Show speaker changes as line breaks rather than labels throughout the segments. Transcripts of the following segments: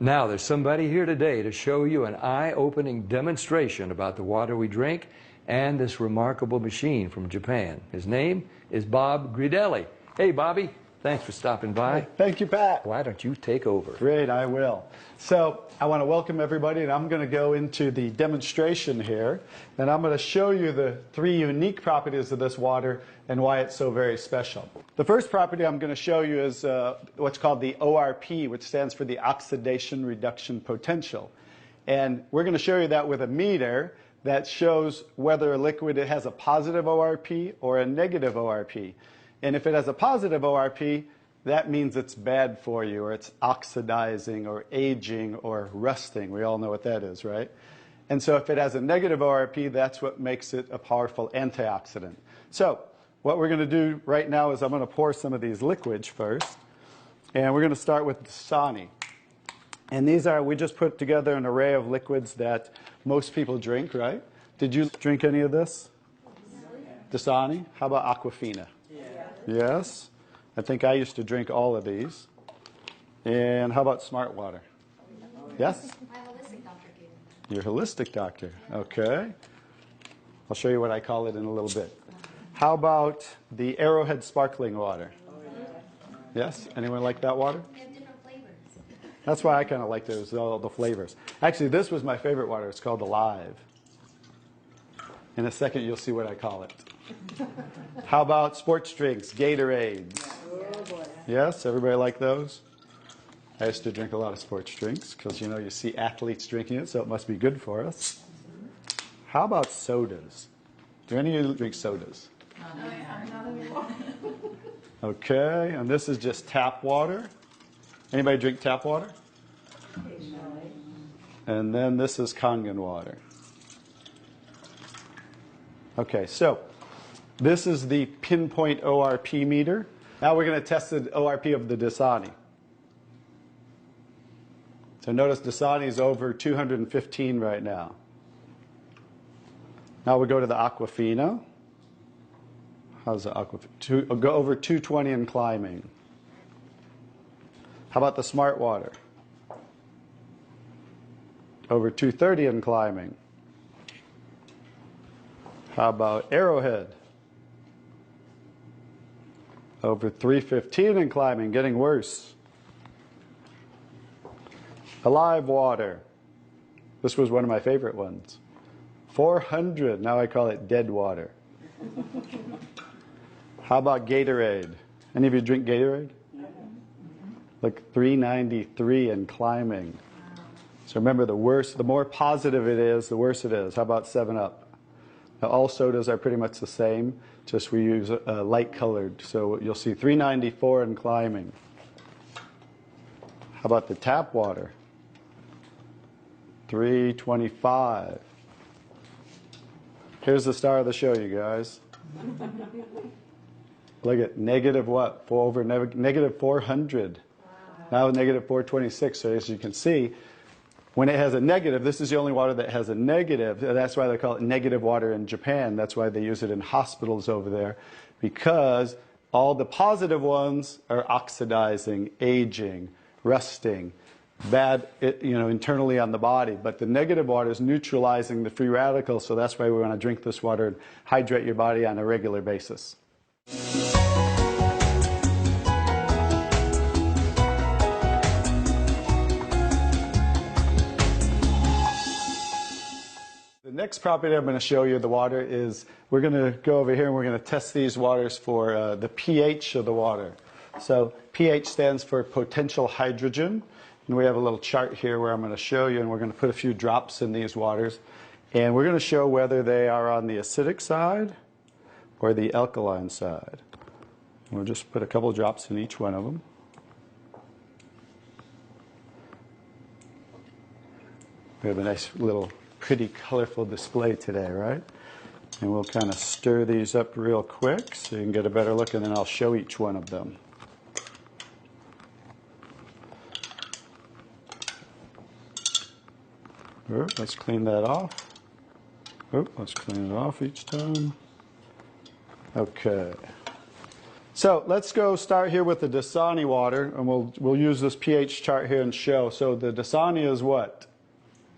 Now, there's somebody here today to show you an eye-opening demonstration about the water we drink and this remarkable machine from Japan. His name is Bob Gridelli. Hey, Bobby. Thanks for stopping by.
Thank you, Pat.
Why don't you take over?
Great, I will. So I want to welcome everybody, and I'm going to go into the demonstration here, and I'm going to show you the 3 unique properties of this water and why it's so very special. The first property I'm going to show you is what's called the ORP, which stands for the oxidation reduction potential. And we're going to show you that with a meter that shows whether a liquid has a positive ORP or a negative ORP. And if it has a positive ORP, that means it's bad for you, or it's oxidizing, or aging, or rusting. We all know what that is, right? And so if it has a negative ORP, that's what makes it a powerful antioxidant. So what we're going to do right now is I'm going to pour some of these liquids first. And we're going to start with Dasani. And these are, we just put together an array of liquids that most people drink, right? Did you drink any of this? Dasani? How about Aquafina? Yes. I think I used to drink all of these. And how about Smart Water? Yes?
My holistic doctor gave it.
Your holistic doctor. Okay. I'll show you what I call it in a little bit. How about the Arrowhead sparkling water? Yes? Anyone like that water?
They have different flavors.
That's why I kind of liked it, was all the flavors. Actually, this was my favorite water. It's called Alive. In a second, you'll see what I call it. How about sports drinks, Gatorades? Yes, everybody like those? I used to drink a lot of sports drinks because, you know, you see athletes drinking it, so it must be good for us. How about sodas? Do any of you drink sodas? Okay, and this is just tap water. Anybody drink tap water? And then this is Kangen water. Okay, so this is the pinpoint ORP meter. Now we're going to test the ORP of the Dasani. So notice Dasani is over 215 right now. Now we go to the Aquafina. How's the Aquafina? Go over 220 and climbing. How about the Smart Water? Over 230 and climbing. How about Arrowhead? Over 315 and climbing, getting worse. Alive Water. This was one of my favorite ones. 400, now I call it dead water. How about Gatorade? Any of you drink Gatorade? Like 393 and climbing. So remember, the worse, the more positive it is, the worse it is. How about 7-Up? Now, all sodas are pretty much the same, just we use light colored. So you'll see 394 and climbing. How about the tap water? 325. Here's the star of the show, you guys. Look at negative what? Negative 400. Now negative 426. So as you can see, when it has a negative, this is the only water that has a negative. That's why they call it negative water in Japan. That's why they use it in hospitals over there, because all the positive ones are oxidizing, aging, rusting, bad, internally on the body. But the negative water is neutralizing the free radicals, so that's why we want to drink this water and hydrate your body on a regular basis. The next property I'm going to show you of the water is, we're going to go over here and we're going to test these waters for the pH of the water. So pH stands for potential hydrogen. And we have a little chart here where I'm going to show you, and we're going to put a few drops in these waters. And we're going to show whether they are on the acidic side or the alkaline side. We'll just put a couple drops in each one of them. We have a nice little pretty colorful display today, right? And we'll kind of stir these up real quick so you can get a better look, and then I'll show each one of them. Let's clean that off. Let's clean it off each time. Okay. So let's go start here with the Dasani water, and we'll use this pH chart here and show. So the Dasani is what?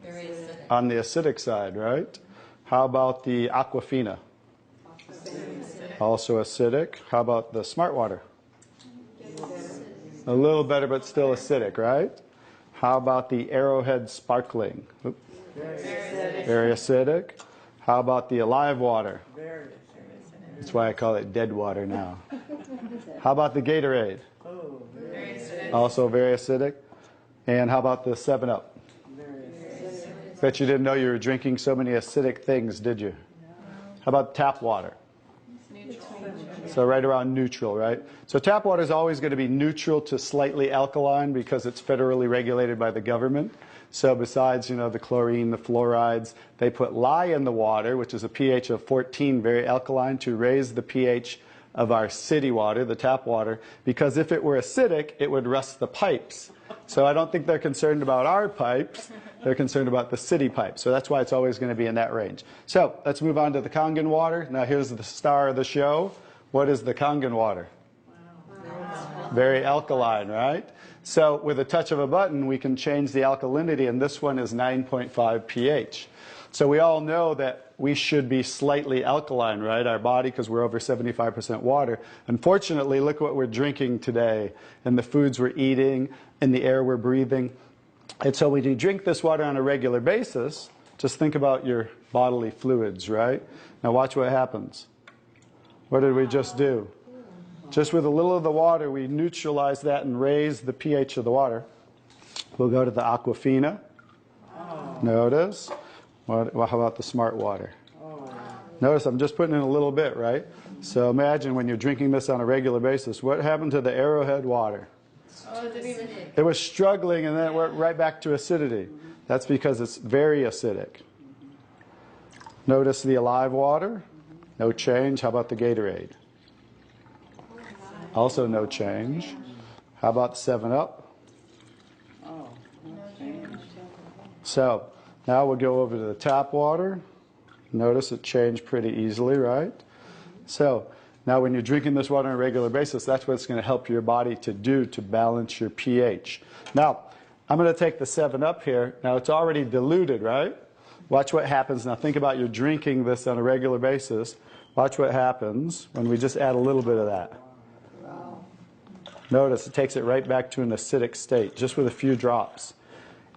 Very acidic.
On the acidic side, right? How about the Aquafina? Also acidic. How about the Smart Water? A little better, but still acidic, right? How about the Arrowhead Sparkling? Oop. Very acidic. How about the Alive Water?
Very acidic.
That's why I call it dead water now. How about the Gatorade?
Oh,
Very acidic.
Also very acidic. And how about the 7-Up?
very acidic.
Bet you didn't know you were drinking so many acidic things, did you? How about tap water? So right around neutral, right? So tap water is always going to be neutral to slightly alkaline because it's federally regulated by the government. So besides, the chlorine, the fluorides, they put lye in the water, which is a pH of 14, very alkaline, to raise the pH of our city water, the tap water, because if it were acidic, it would rust the pipes. So I don't think they're concerned about our pipes. They're concerned about the city pipes. So that's why it's always going to be in that range. So let's move on to the Kangen water. Now here's the star of the show. What is the Kangen water? Very alkaline, right? So with a touch of a button, we can change the alkalinity, and this one is 9.5 pH. So we all know that we should be slightly alkaline, right? Our body, because we're over 75% water. Unfortunately, look what we're drinking today, and the foods we're eating, and the air we're breathing. And so when you drink this water on a regular basis, just think about your bodily fluids, right? Now watch what happens. What did we just do? Just with a little of the water, we neutralize that and raise the pH of the water. We'll go to the Aquafina. Notice. How about the Smart Water? Notice I'm just putting in a little bit, right? So imagine when you're drinking this on a regular basis, what happened to the Arrowhead water?
Oh, it didn't even.
It was struggling, and then it went right back to acidity. That's because it's very acidic. Notice the Alive Water. No change. How about the Gatorade? Also no change. How about the 7-Up? So now we'll go over to the tap water. Notice it changed pretty easily, right? So now when you're drinking this water on a regular basis, that's what it's going to help your body to do to balance your pH. Now, I'm going to take the 7-Up here. Now it's already diluted, right? Watch what happens. Now think about you're drinking this on a regular basis. Watch what happens when we just add a little bit of that. Notice it takes it right back to an acidic state, just with a few drops.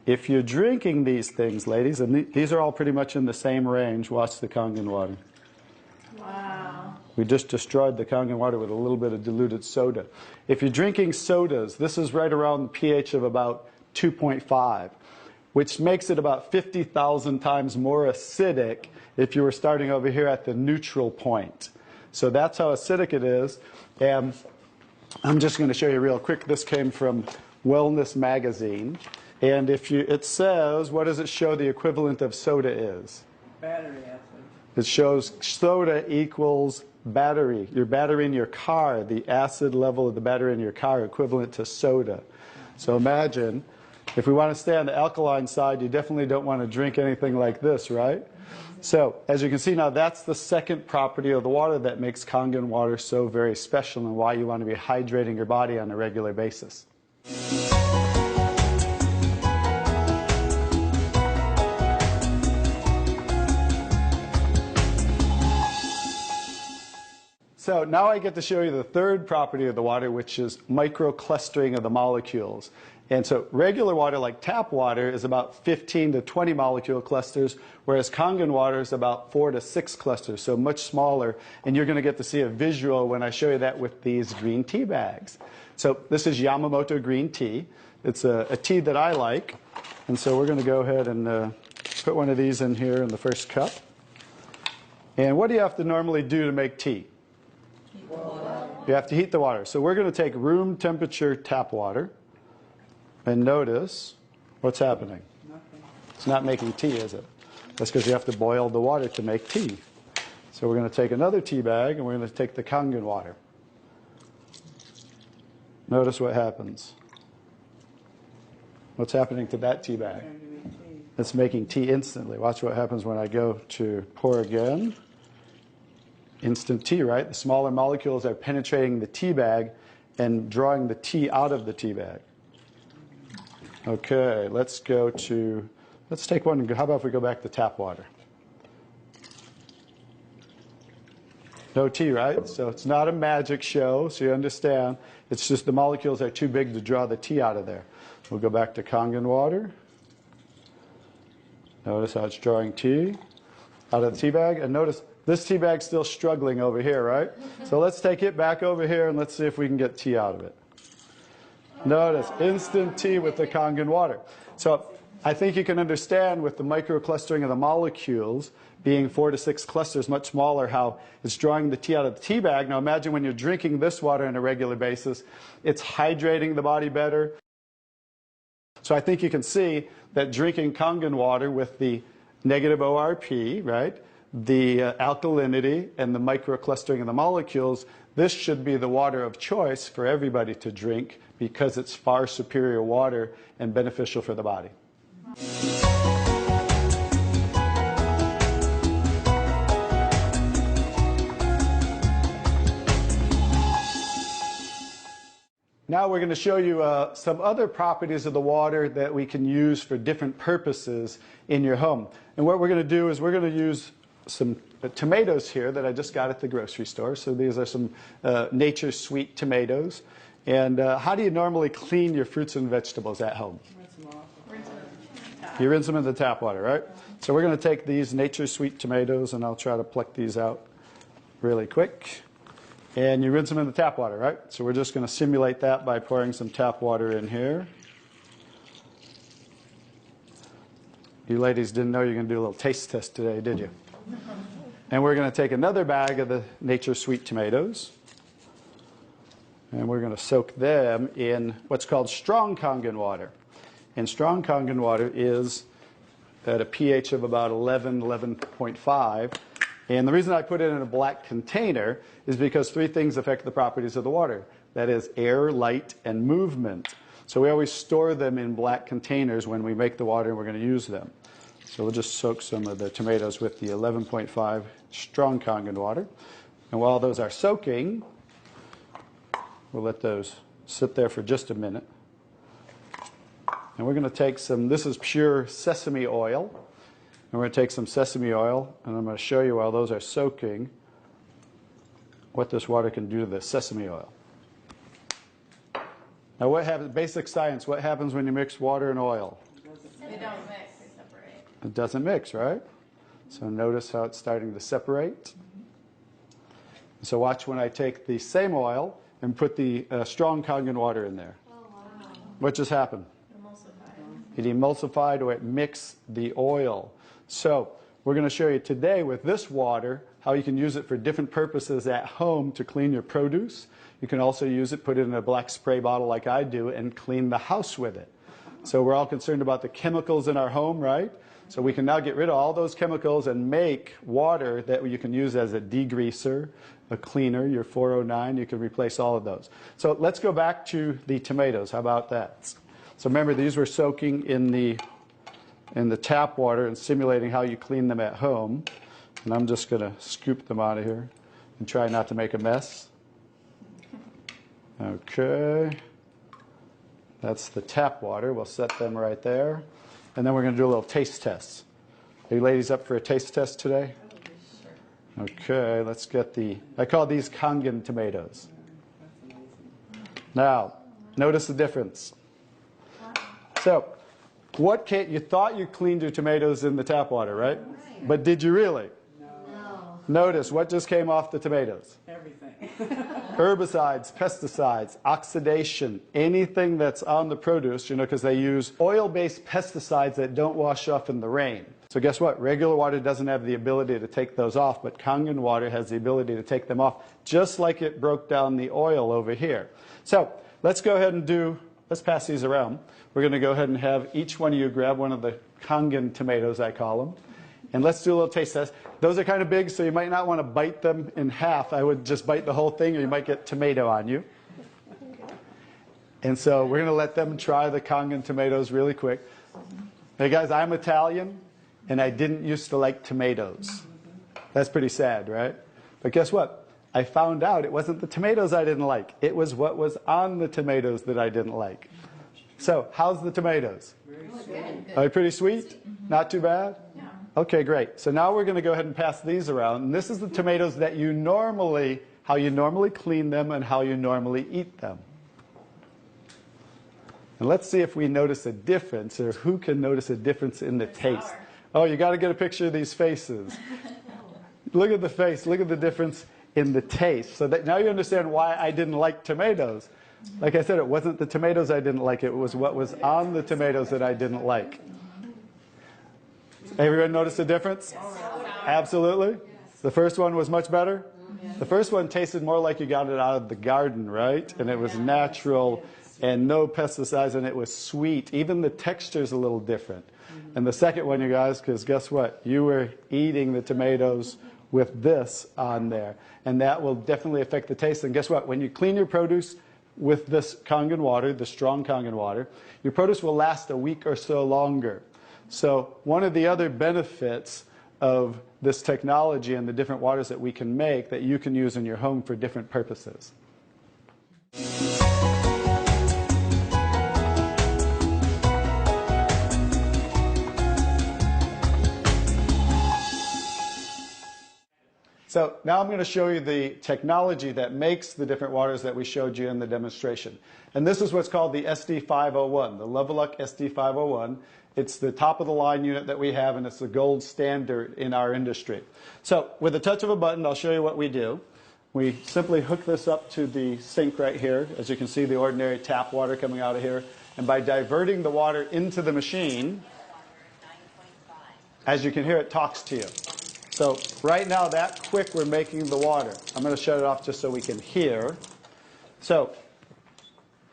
If you're drinking these things, ladies, and these are all pretty much in the same range, watch the Kangen water.
Wow.
We just destroyed the Kangen water with a little bit of diluted soda. If you're drinking sodas, this is right around the pH of about 2.5, which makes it about 50,000 times more acidic if you were starting over here at the neutral point. So that's how acidic it is. And I'm just going to show you real quick. This came from Wellness Magazine. And it says, what does it show the equivalent of soda is?
Battery acid.
It shows soda equals battery. Your battery in your car, the acid level of the battery in your car equivalent to soda. So imagine, if we want to stay on the alkaline side, you definitely don't want to drink anything like this, right? So as you can see now, that's the second property of the water that makes Kangen water so very special and why you want to be hydrating your body on a regular basis. So now I get to show you the third property of the water, which is microclustering of the molecules. And so regular water, like tap water, is about 15 to 20 molecule clusters, whereas Kangen water is about 4 to 6 clusters, so much smaller. And you're going to get to see a visual when I show you that with these green tea bags. So this is Yamamoto green tea. It's a tea that I like. And so we're going to go ahead and put one of these in here in the first cup. And what do you have to normally do to make tea? You have to heat the water. So we're going to take room temperature tap water. And notice what's happening.
Nothing.
It's not making tea, is it? That's because you have to boil the water to make tea. So we're going to take another tea bag and we're going to take the Kangen water. Notice what happens. What's happening to that tea bag? It's making tea instantly. Watch what happens when I go to pour again. Instant tea, right? The smaller molecules are penetrating the tea bag and drawing the tea out of the tea bag. Okay, let's take one. How about if we go back to tap water? No tea, right? So it's not a magic show, so you understand. It's just the molecules are too big to draw the tea out of there. We'll go back to Kangen water. Notice how it's drawing tea out of the tea bag. And notice this tea bag's still struggling over here, right? So let's take it back over here and let's see if we can get tea out of it. Notice instant tea with the Kangen water. So I think you can understand with the microclustering of the molecules being 4 to 6 clusters, much smaller, how it's drawing the tea out of the tea bag. Now imagine when you're drinking this water on a regular basis, it's hydrating the body better. So I think you can see that drinking Kangen water with the negative ORP, right, the alkalinity and the microclustering of the molecules, this should be the water of choice for everybody to drink because it's far superior water and beneficial for the body. Now we're going to show you some other properties of the water that we can use for different purposes in your home. And what we're going to do is we're going to use some tomatoes here that I just got at the grocery store. So these are some Nature's Sweet tomatoes. And how do you normally clean your fruits and vegetables at home? You rinse them in the tap water, right? So we're going to take these Nature's Sweet tomatoes, and I'll try to pluck these out really quick. And you rinse them in the tap water, right? So we're just going to simulate that by pouring some tap water in here. You ladies didn't know you were going to do a little taste test today, did you? And we're going to take another bag of the Nature's Sweet tomatoes. And we're going to soak them in what's called strong Kangen water. And strong Kangen water is at a pH of about 11, 11.5. And the reason I put it in a black container is because 3 things affect the properties of the water. That is air, light, and movement. So we always store them in black containers when we make the water and we're going to use them. So we'll just soak some of the tomatoes with the 11.5 strong Kangen water. And while those are soaking, we'll let those sit there for just a minute. And we're going to take some, this is pure sesame oil. And we're going to take some sesame oil, and I'm going to show you while those are soaking what this water can do to the sesame oil. Now what happens, basic science, what happens when you mix water and oil?
They don't mix, they separate.
It doesn't mix, right? So notice how it's starting to separate. So watch when I take the same oil and put the strong Kangen water in there.
Oh, wow.
What just happened?
Emulsified.
It emulsified or it mixed the oil. So we're going to show you today with this water how you can use it for different purposes at home to clean your produce. You can also use it, put it in a black spray bottle like I do, and clean the house with it. So we're all concerned about the chemicals in our home, right? So we can now get rid of all those chemicals and make water that you can use as a degreaser, a cleaner, your 409. You can replace all of those. So let's go back to the tomatoes. How about that? So remember, these were soaking in the tap water and simulating how you clean them at home. And I'm just going to scoop them out of here and try not to make a mess. Okay. That's the tap water. We'll set them right there. And then we're going to do a little taste test. Are you ladies up for a taste test today? Okay, let's get I call these Kangen tomatoes. Now, notice the difference. So, you thought you cleaned your tomatoes in the tap water, right? But did you really?
No.
Notice what just came off the tomatoes.
Everything.
Herbicides, pesticides, oxidation, anything that's on the produce, because they use oil-based pesticides that don't wash off in the rain. So guess what? Regular water doesn't have the ability to take those off, but Kangen water has the ability to take them off, just like it broke down the oil over here. So let's go ahead and let's pass these around. We're going to go ahead and have each one of you grab one of the Kangen tomatoes, I call them. And let's do a little taste test. Those are kind of big, so you might not want to bite them in half. I would just bite the whole thing, or you might get tomato on you. And so we're going to let them try the Kangen tomatoes really quick. Hey guys, I'm Italian, and I didn't used to like tomatoes. That's pretty sad, right? But guess what? I found out it wasn't the tomatoes I didn't like. It was what was on the tomatoes that I didn't like. So, how's the tomatoes? Are they pretty sweet? Not too bad? Okay, great. So now we're going to go ahead and pass these around. And this is the tomatoes that you normally, how you normally clean them and how you normally eat them. And let's see if we notice a difference, or who can notice a difference in the taste. Oh, you got to get a picture of these faces. Look at the face. Look at the difference in the taste. So that now you understand why I didn't like tomatoes. Like I said, it wasn't the tomatoes I didn't like. It was what was on the tomatoes that I didn't like. Everyone notice the difference? Absolutely. The first one was much better. The first one tasted more like you got it out of the garden, right? And it was natural and no pesticides, and it was sweet. Even the texture's a little different. And the second one, you guys, because guess what? You were eating the tomatoes with this on there. And that will definitely affect the taste. And guess what? When you clean your produce with this Kangen water, the strong Kangen water, your produce will last a week or so longer. So one of the other benefits of this technology and the different waters that we can make that you can use in your home for different purposes. So now I'm going to show you the technology that makes the different waters that we showed you in the demonstration. And this is what's called the SD501, the Leveluck SD501. It's the top of the line unit that we have, and it's the gold standard in our industry. So with the touch of a button, I'll show you what we do. We simply hook this up to the sink right here. As you can see, the ordinary tap water coming out of here. And by diverting the water into the machine, as you can hear, it talks to you. So right now, that quick, we're making the water. I'm going to shut it off just so we can hear. So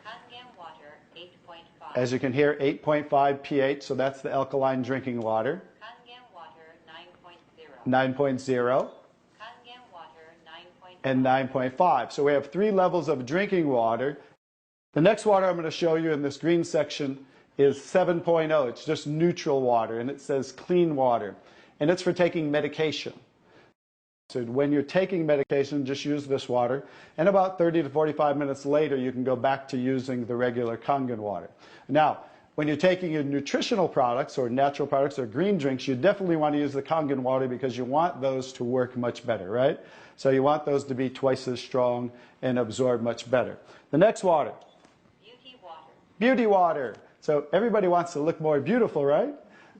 Kangen water, 8.5.
as you can hear, 8.5 pH, so that's the alkaline drinking water.
Kangen water, 9.0.
9.0
Kangen water, 9.5.
and 9.5. So we have 3 levels of drinking water. The next water I'm going to show you in this green section is 7.0. It's just neutral water, and it says clean water. And it's for taking medication. So when you're taking medication, just use this water. And about 30 to 45 minutes later, you can go back to using the regular Kangen water. Now, when you're taking your nutritional products or natural products or green drinks, you definitely want to use the Kangen water because you want those to work much better, right? So you want those to be twice as strong and absorb much better. The next water.
Beauty water.
Beauty water. So everybody wants to look more beautiful, right?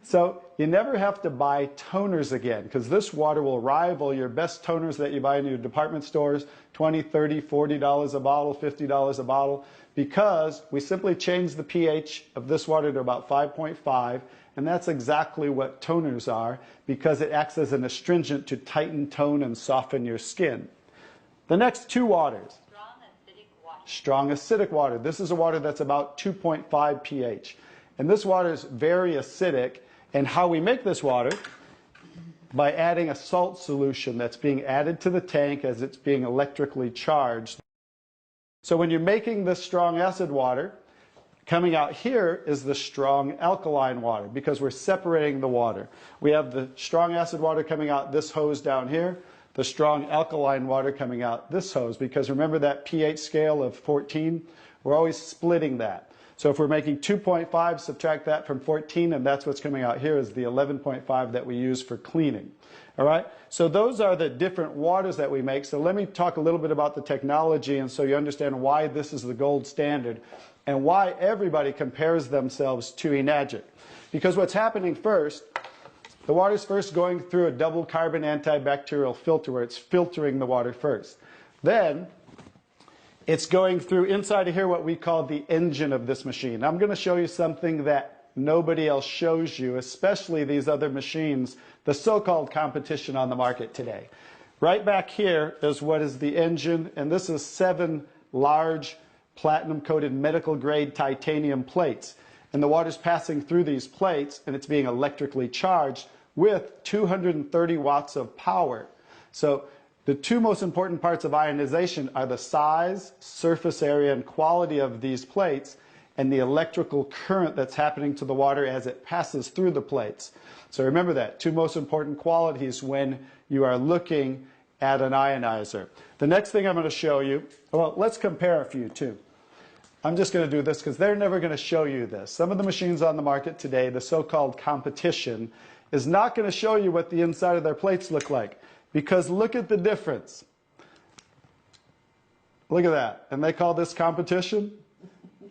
So you never have to buy toners again, because this water will rival your best toners that you buy in your department stores, $20, $30, $40 a bottle, $50 a bottle, because we simply change the pH of this water to about 5.5, and that's exactly what toners are, because it acts as an astringent to tighten, tone, and soften your skin. The next 2 waters.
Strong acidic water.
Strong acidic water. This is a water that's about 2.5 pH. And this water is very acidic. And how we make this water? By adding a salt solution that's being added to the tank as it's being electrically charged. So when you're making this strong acid water, coming out here is the strong alkaline water, because we're separating the water. We have the strong acid water coming out this hose down here, the strong alkaline water coming out this hose, because remember that pH scale of 14? We're always splitting that. So if we're making 2.5, subtract that from 14, and that's what's coming out here is the 11.5 that we use for cleaning. All right? So those are the different waters that we make. So let me talk a little bit about the technology, and so you understand why this is the gold standard and why everybody compares themselves to Enagic. Because what's happening first, the water's first going through a double carbon antibacterial filter where it's filtering the water first. Then it's going through inside of here what we call the engine of this machine. I'm going to show you something that nobody else shows you, especially these other machines, the so-called competition on the market today. Right back here is what is the engine, and this is 7 large platinum-coated medical-grade titanium plates. And the water's passing through these plates, and it's being electrically charged with 230 watts of power. So the 2 most important parts of ionization are the size, surface area, and quality of these plates, and the electrical current that's happening to the water as it passes through the plates. So remember that. 2 most important qualities when you are looking add an ionizer. The next thing I'm going to show you, well, let's compare a few too. I'm just going to do this because they're never going to show you this. Some of the machines on the market today, the so-called competition, is not going to show you what the inside of their plates look like. Because look at the difference. Look at that. And they call this competition?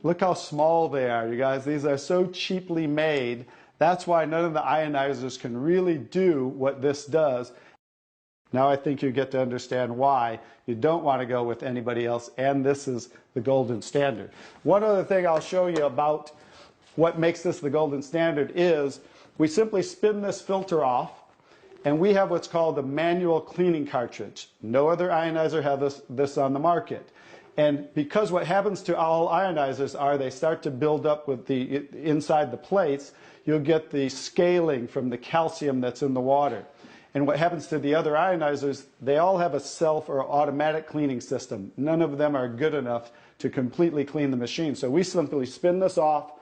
Look how small they are, you guys. These are so cheaply made. That's why none of the ionizers can really do what this does. Now I think you get to understand why you don't want to go with anybody else, and this is the golden standard. One other thing I'll show you about what makes this the golden standard is we simply spin this filter off, and we have what's called a manual cleaning cartridge. No other ionizer has this on the market. And because what happens to all ionizers are they start to build up with the inside the plates, you'll get the scaling from the calcium that's in the water. And what happens to the other ionizers, they all have a self or automatic cleaning system. None of them are good enough to completely clean the machine. So we simply spin this off,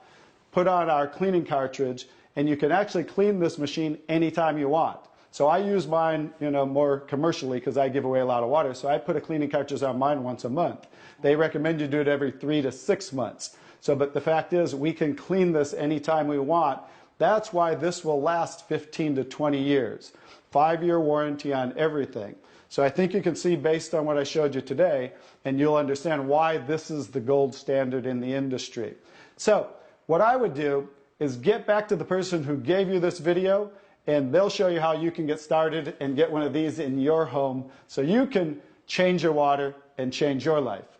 put on our cleaning cartridge, and you can actually clean this machine anytime you want. So I use mine, more commercially because I give away a lot of water. So I put a cleaning cartridge on mine once a month. They recommend you do it every 3 to 6 months. But the fact is, we can clean this anytime we want. That's why this will last 15 to 20 years. 5-year warranty on everything. So I think you can see based on what I showed you today, and you'll understand why this is the gold standard in the industry. So what I would do is get back to the person who gave you this video, and they'll show you how you can get started and get one of these in your home so you can change your water and change your life.